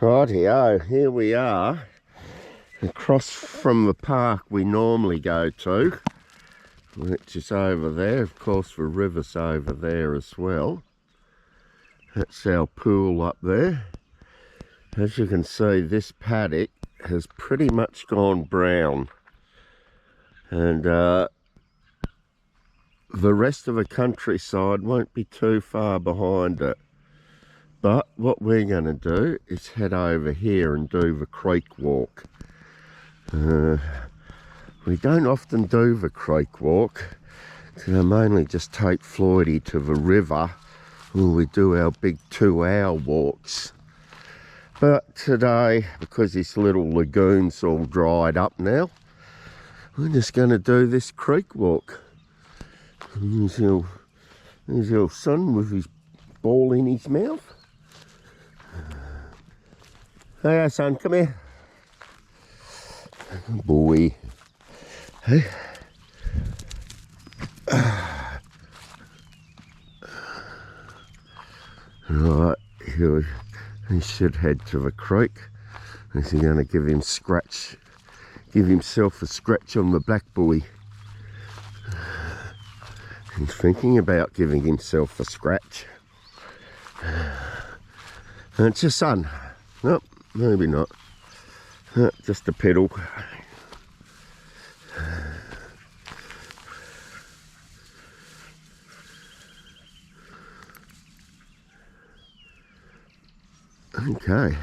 Rightio, here we are, across from the park we normally go to, which is over there. Of course the river's over there as well. That's our pool up there. As you can see, this paddock has pretty much gone brown, and the rest of the countryside won't be too far behind it. But what we're going to do is head over here and do the creek walk. We don't often do the creek walk. I mainly just take Floydie to the river when we do our big 2-hour walks. But today, because this little lagoon's all dried up now, we're just going to do this creek walk. There's your son with his ball in his mouth. Hey, son, come here. Boy. Hey. Right, here he should head to the creek. He's going to give himself a scratch on the black buoy. He's thinking about giving himself a scratch. It's your son. Nope, maybe not. Just a pedal. Okay.